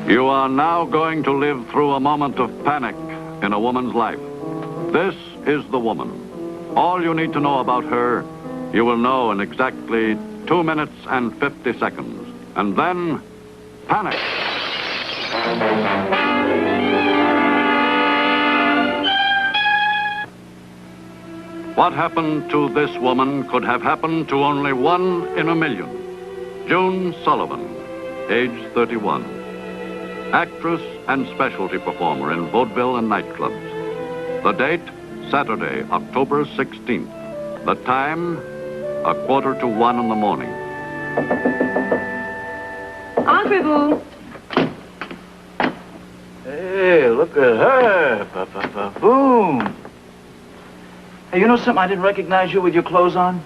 You are now going to live through a moment of panic in a woman's life. This is the woman. All you need to know about her, you will know in exactly 2 minutes and 50 seconds. And then, panic. What happened to this woman could have happened to only 1 in a million. June Sullivan, age 31. Actress and specialty performer in vaudeville and nightclubs. The date, Saturday, October 16th. The time, 1:45 in the morning. Entree, Boo. Hey, look at her. Boom. Hey, you know something? I didn't recognize you with your clothes on.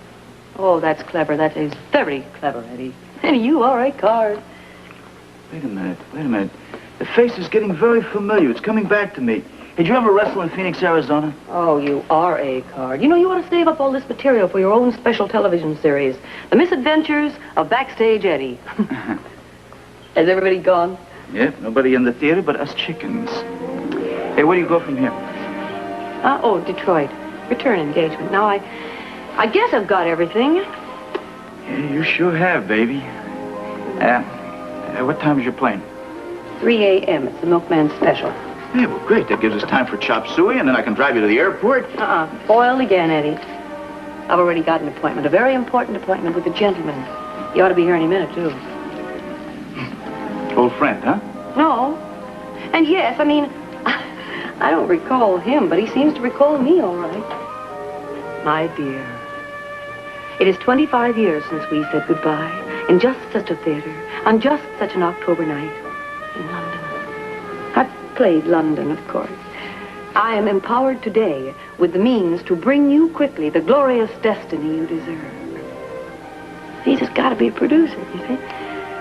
Oh, that's clever. That is very clever, Eddie. Eddie, you are a card. Wait a minute. The face is getting very familiar. It's coming back to me. Did you ever wrestle in Phoenix, Arizona? Oh, you are a card. You know, you ought to save up all this material for your own special television series. The Misadventures of Backstage Eddie. Has everybody gone? Yep, nobody in the theater but us chickens. Hey, where do you go from here? Oh, Detroit. Return engagement. Now, I guess I've got everything. Yeah, you sure have, baby. What time is your plane? 3 a.m. It's the milkman's special. Hey, well, great. That gives us time for chop suey, and then I can drive you to the airport. Foiled again, Eddie. I've already got an appointment, a very important appointment with a gentleman. He ought to be here any minute, too. Old friend, huh? No. And yes, I mean, I don't recall him, but he seems to recall me all right. My dear, it is 25 years since we said goodbye in just such a theater, on just such an October night in London. I've played London, of course. I am empowered today with the means to bring you quickly the glorious destiny you deserve. He's just got to be a producer, you see.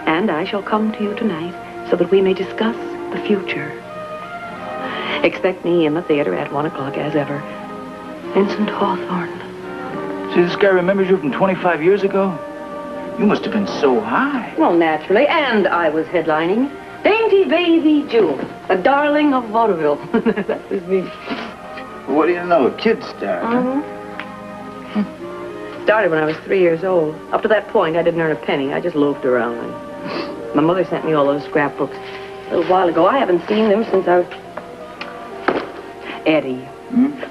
And I shall come to you tonight so that we may discuss the future. Expect me in the theater at 1 o'clock as ever. Vincent Hawthorne. See, this guy remembers you from 25 years ago? You must have been so high. Well, naturally. And I was headlining. Dainty Baby June, a darling of vaudeville. That was me. Well, what do you know? A kid star. Started when I was 3 years old. Up to that point, I didn't earn a penny. I just loafed around. My mother sent me all those scrapbooks a little while ago. I haven't seen them since I was... Eddie,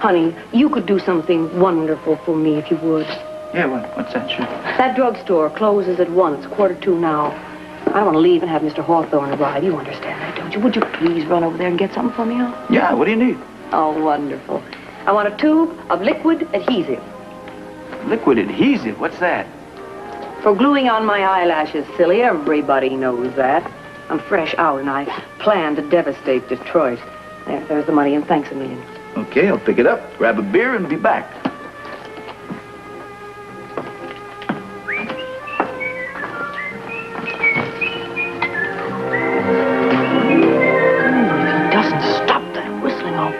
honey, you could do something wonderful for me if you would. Yeah, what's that, sure? That drugstore closes at 1. It's 1:45 now. I want to leave and have Mr. Hawthorne arrive. You understand that, don't you? Would you please run over there and get something for me, huh? Yeah, what do you need? Oh, wonderful. I want a tube of liquid adhesive. Liquid adhesive? What's that? For gluing on my eyelashes, silly. Everybody knows that. I'm fresh out, and I plan to devastate Detroit. There's the money, and thanks a million. Okay, I'll pick it up, grab a beer, and be back. He doesn't stop that whistling off.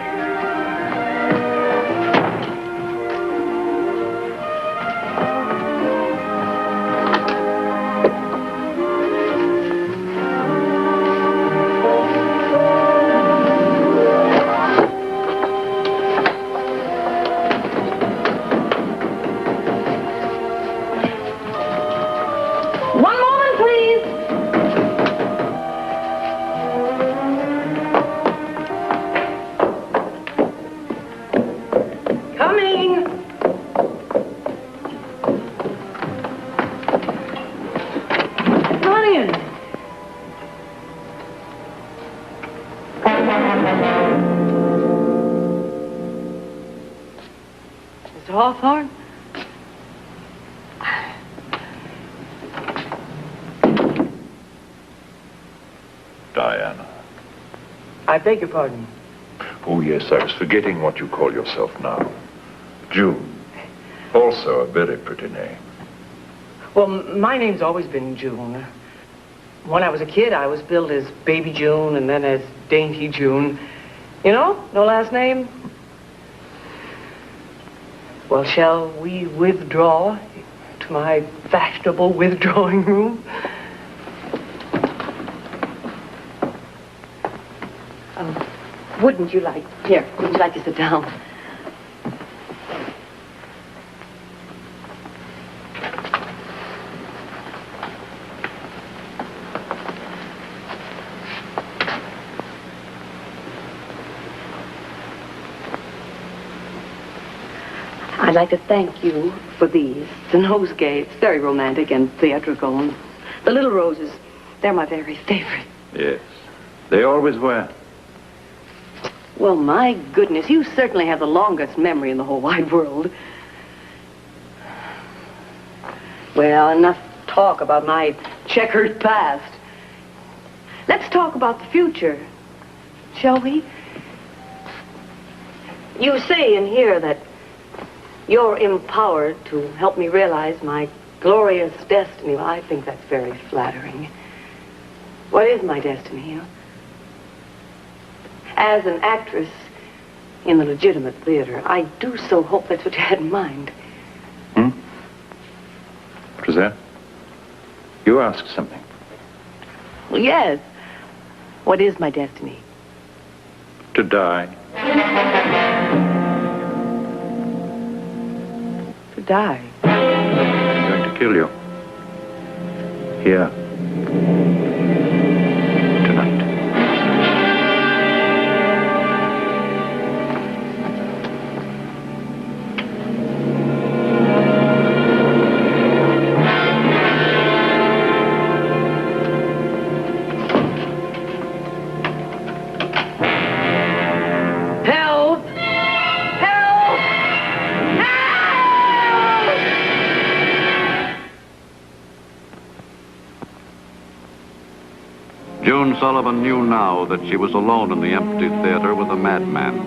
Mr. Hawthorne? Diana. I beg your pardon. Oh, yes, I was forgetting what you call yourself now. June. Also a very pretty name. Well, my name's always been June. When I was a kid, I was billed as Baby June and then as Dainty June. You know, no last name. Well, shall we withdraw to my fashionable withdrawing room? Wouldn't you like to sit down? I'd like to thank you for these. The nosegay, it's very romantic and theatrical. And the little roses, they're my very favorite. Yes, they always were. Well, my goodness, you certainly have the longest memory in the whole wide world. Well, enough talk about my checkered past. Let's talk about the future, shall we? You say in here that you're empowered to help me realize my glorious destiny. Well, I think that's very flattering. What is my destiny, huh? As an actress in the legitimate theater, I do so hope that's what you had in mind. What was that? You asked something. Well, yes. What is my destiny? To die. To die. I'm going to kill you. Here. Tonight. Help! Help! Help! June Sullivan knew now that she was alone in the empty theater with a madman.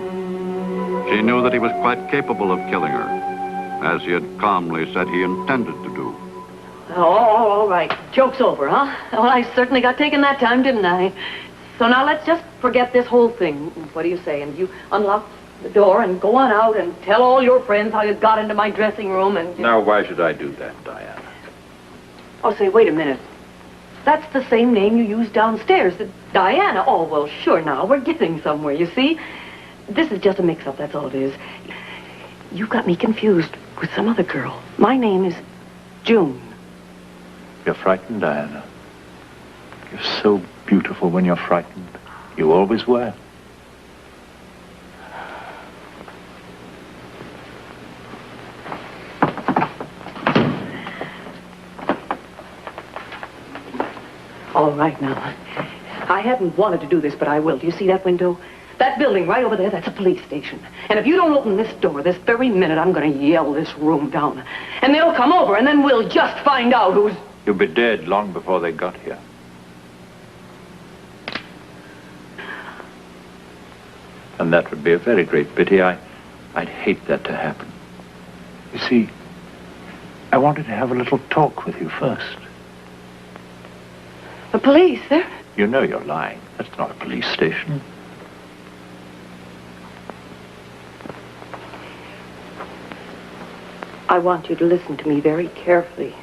She knew that he was quite capable of killing her, as he had calmly said he intended to do. Oh, all right. Joke's over, huh? Well, I certainly got taken that time, didn't I? So now let's just forget this whole thing. What do you say? And you unlock the door and go on out and tell all your friends how you got into my dressing room and... Now, why should I do that, Diana? Oh, say, wait a minute. That's the same name you used downstairs, Diana. Oh, well, sure, now, we're getting somewhere, you see? This is just a mix-up, that's all it is. You got me confused with some other girl. My name is June. You're frightened, Diana. You're so beautiful when you're frightened. You always were. All right, now. I hadn't wanted to do this, but I will. Do you see that window? That building right over there, that's a police station. And if you don't open this door this very minute, I'm going to yell this room down. And they'll come over, and then we'll just find out who's... You'll be dead long before they got here. And that would be a very great pity. I'd hate that to happen. You see, I wanted to have a little talk with you first. The police, they're... You know you're lying. That's not a police station. I want you to listen to me very carefully.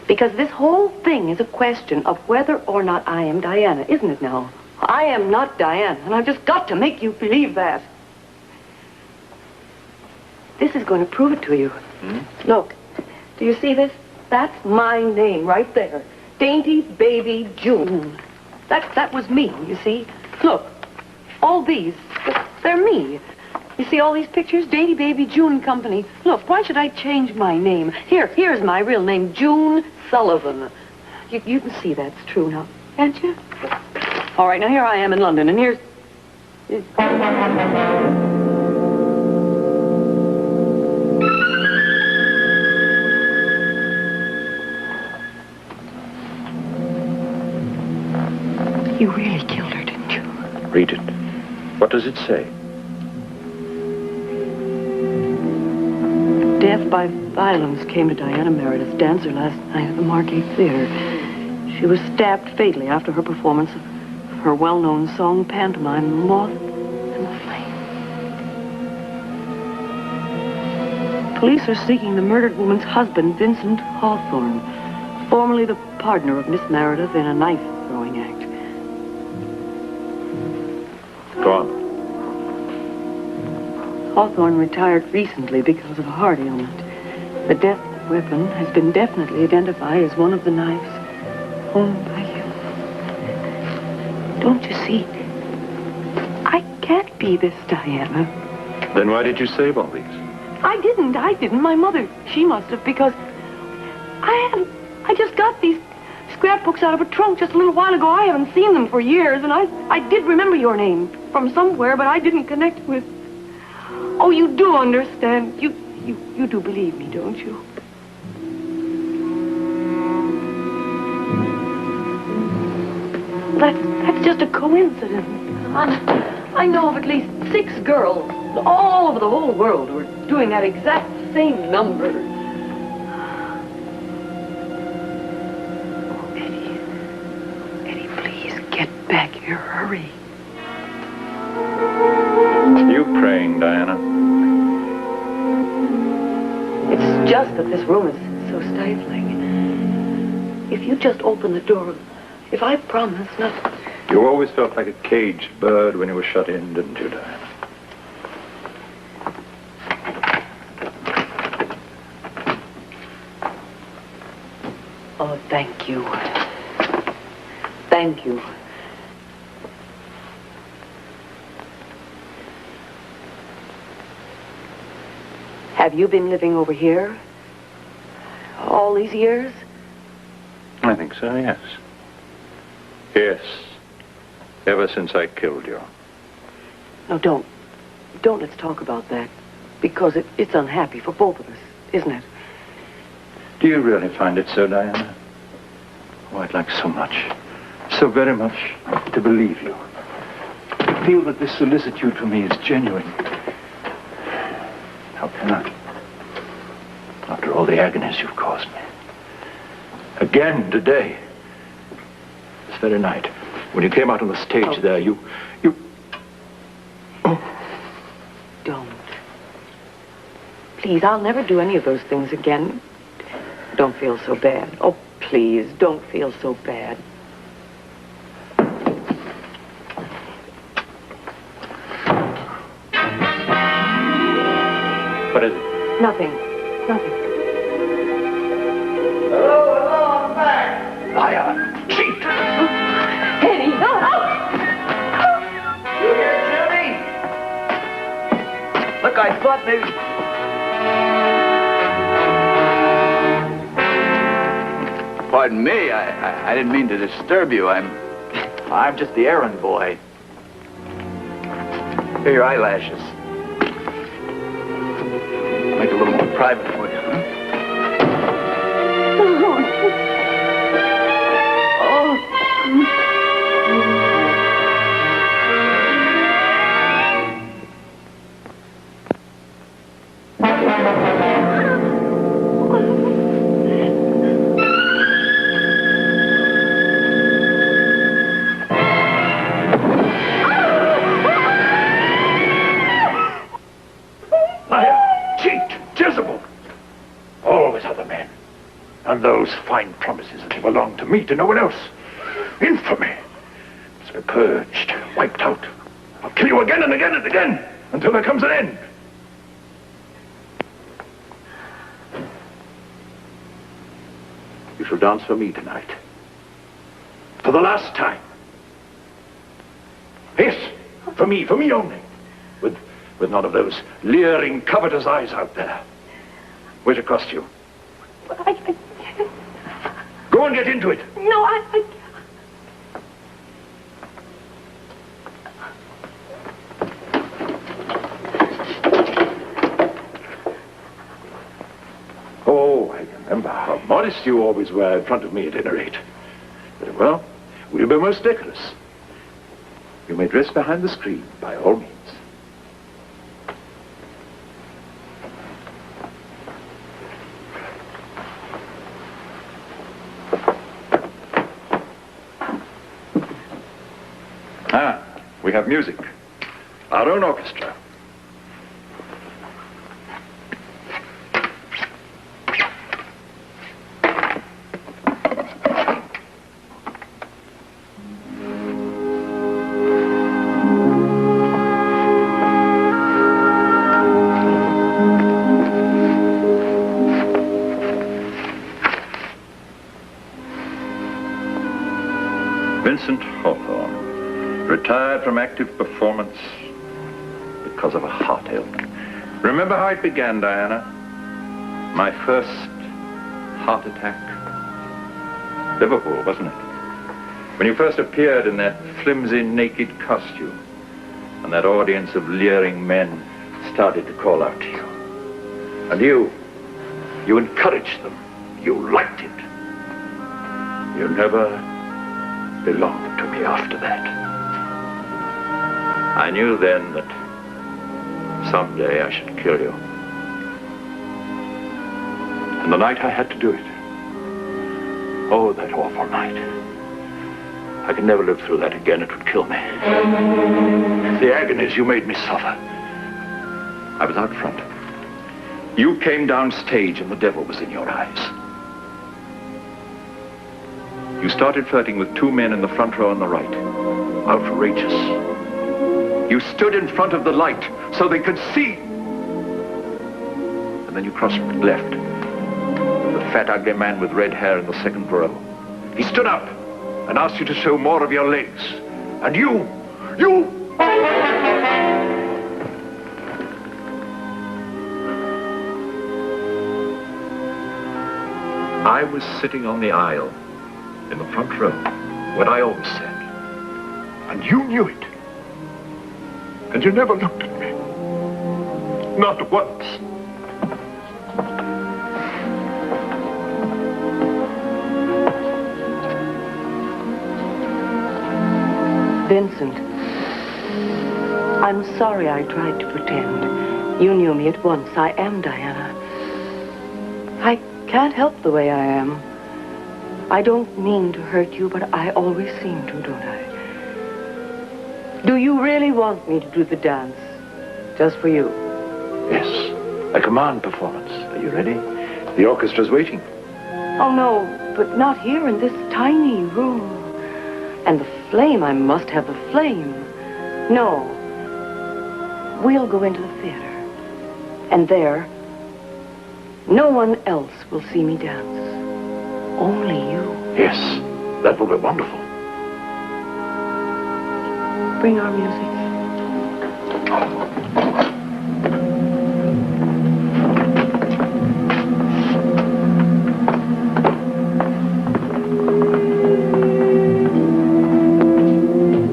Because this whole thing is a question of whether or not I am Diana, isn't it now? I am not Diana, and I've just got to make you believe that. This is going to prove it to you. Look, do you see this? That's my name right there. Dainty Baby June. That was me, you see? Look, all these, they're me. You see all these pictures? Dainty Baby June Company. Look, why should I change my name? Here's my real name, June Sullivan. You can see that's true now, can't you? All right, now here I am in London, and here's... You really killed her, didn't you? Read it. What does it say? Death by violence came to Diana Meredith, dancer last night at the Margate Theater. She was stabbed fatally after her performance of her well-known song pantomime, The Moth and the Flame. Police are seeking the murdered woman's husband, Vincent Hawthorne, formerly the partner of Miss Meredith in a knife-throwing act. Hawthorne retired recently because of a heart ailment. The death weapon has been definitely identified as one of the knives owned by you. Don't you see? I can't be this Diana. Then why did you save all these? I didn't. My mother, she must have, because I just got these scrapbooks out of a trunk just a little while ago. I haven't seen them for years, and I did remember your name from somewhere, but I didn't connect with... Oh, you do understand. You do believe me, don't you? That's just a coincidence. I know of at least 6 girls all over the whole world who are doing that exact same number. Oh, Eddie, please get back here. Hurry. You praying, Diana? It's just that this room is so stifling. If you just open the door, if I promise not... You always felt like a caged bird when you were shut in, didn't you, Diana? Oh, thank you. Thank you. Have you been living over here all these years? I think so, yes. Yes. Ever since I killed you. No, don't. Don't let's talk about that. Because it's unhappy for both of us, isn't it? Do you really find it so, Diana? Oh, I'd like so much, so very much, to believe you. To feel that this solicitude for me is genuine. How can I? After all the agonies you've caused me. Again today. This very night, when you came out on the stage there, you... Oh. Don't. Please, I'll never do any of those things again. Don't feel so bad. Oh, please, don't feel so bad. What is it? Nothing. Nothing. Hello, I'm back. Liar! Cheat! Eddie! You here, Jimmy? Look, I thought maybe... Pardon me, I didn't mean to disturb you. I'm just the errand boy. Here are your eyelashes. Make it a little more private for you, huh? And those fine promises that belong to me, to no one else. Infamy. Must be purged, wiped out. I'll kill you again and again and again until there comes an end. You shall dance for me tonight. For the last time. Yes, for me only. With none of those leering, covetous eyes out there. Where's it cost you? Go and get into it. No, I... Oh, I remember how modest you always were in front of me at any rate. Very well, we'll be most decorous. You may dress behind the screen, by all means. We have music. Our own orchestra. active performance because of a heart ailment. Remember how it began, Diana? My first heart attack. Liverpool, wasn't it? When you first appeared in that flimsy, naked costume, and that audience of leering men started to call out to you. And you encouraged them. You liked it. You never belonged to me after that. I knew then that someday I should kill you. And the night I had to do it, oh, that awful night. I could never live through that again. It would kill me. The agonies you made me suffer. I was out front. You came down stage and the devil was in your eyes. You started flirting with two men in the front row on the right. Outrageous. You stood in front of the light so they could see. And then you crossed left. The fat, ugly man with red hair in the second row. He stood up and asked you to show more of your legs. And you... I was sitting on the aisle in the front row, what I always said. And you knew it. And you never looked at me. Not once. Vincent, I'm sorry I tried to pretend. You knew me at once. I am Diana. I can't help the way I am. I don't mean to hurt you, but I always seem to, don't I? Do you really want me to do the dance? Just for you? Yes, a command performance. Are you ready? The orchestra's waiting. Oh, no, but not here in this tiny room. And the flame, I must have the flame. No. We'll go into the theater. And there, no one else will see me dance. Only you. Yes, that will be wonderful. Bring our music.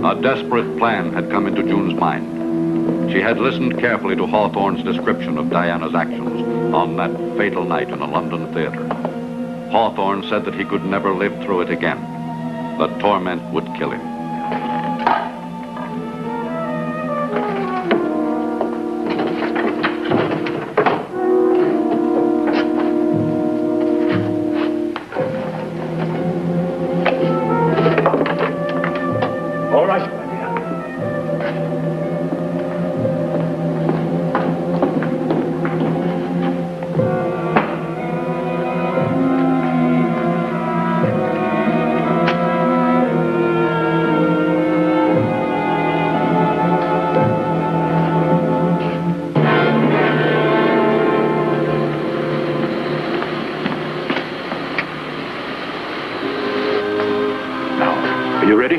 A desperate plan had come into June's mind. She had listened carefully to Hawthorne's description of Diana's actions on that fatal night in a London theater. Hawthorne said that he could never live through it again. The torment would kill him. All right, my dear. Are you ready?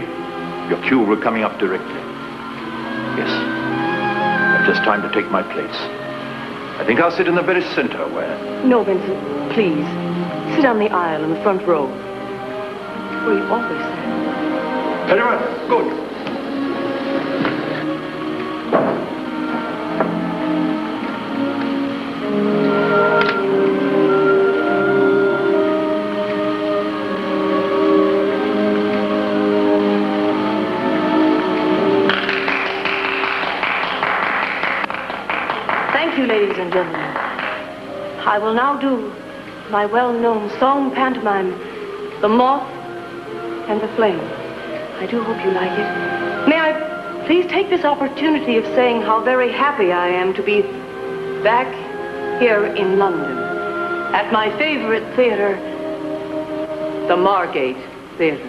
Your cue will coming up directly. Yes. I've just time to take my place. I think I'll sit in the very center where... No, Vincent, please. Sit on the aisle in the front row. Where you always sat. Very well. Good. Thank you, ladies and gentlemen. I will now do my well-known song pantomime, The Moth and the Flame. I do hope you like it. May I please take this opportunity of saying how very happy I am to be back here in London at my favorite theater, the Margate Theater.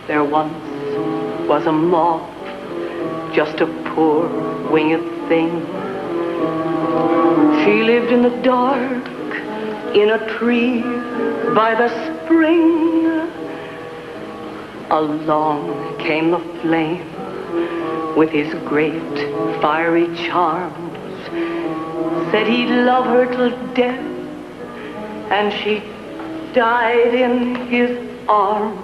There once was a moth, just a poor winged thing. She lived in the dark, in a tree by the spring. Along came the flame with his great fiery charms. Said he'd love her till death, and she died in his arms.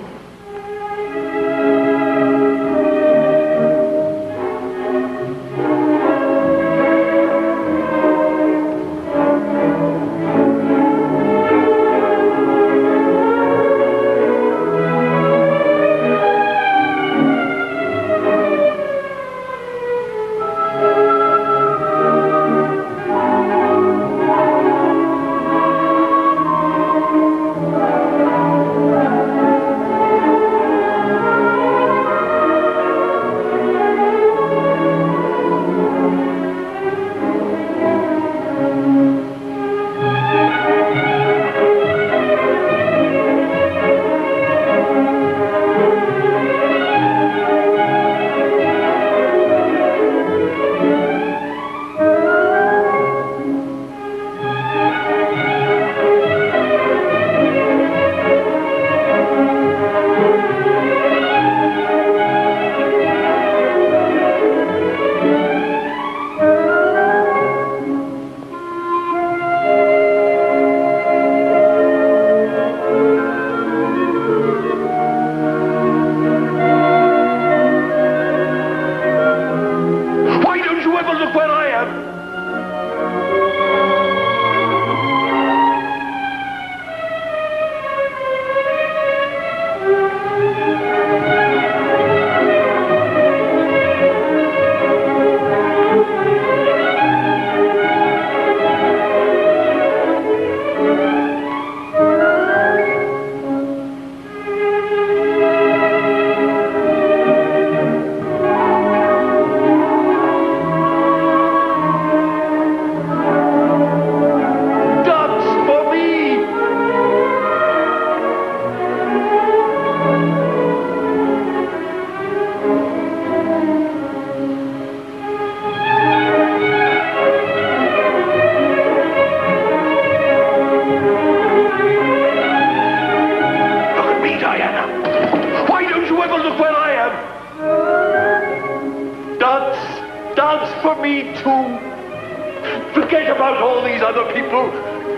Forget about all these other people.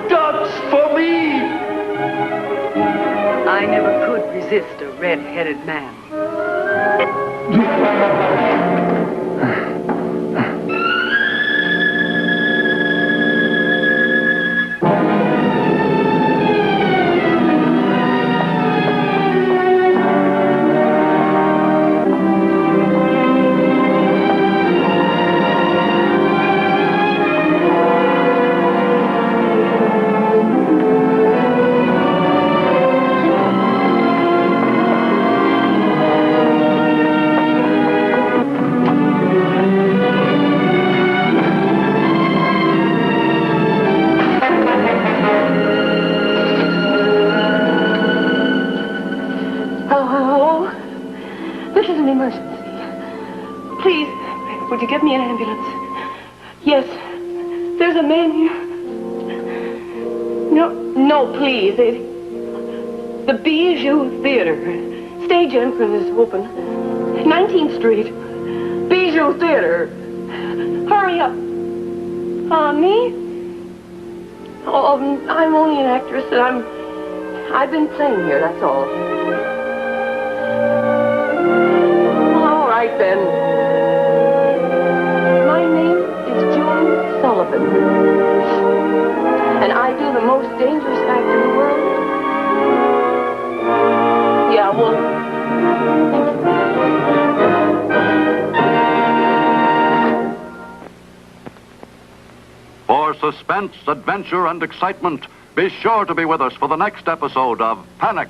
Dance for me. I never could resist a red-headed man. Would you get me an ambulance? Yes. There's a man here. No, please. The Bijou Theater. Stage entrance is open. 19th Street. Bijou Theater. Hurry up. Me? Oh, I'm only an actress, and I've been playing here, that's all. All right, then. Sullivan. And I do the most dangerous act in the world. Yeah, well... For suspense, adventure, and excitement, be sure to be with us for the next episode of Panic!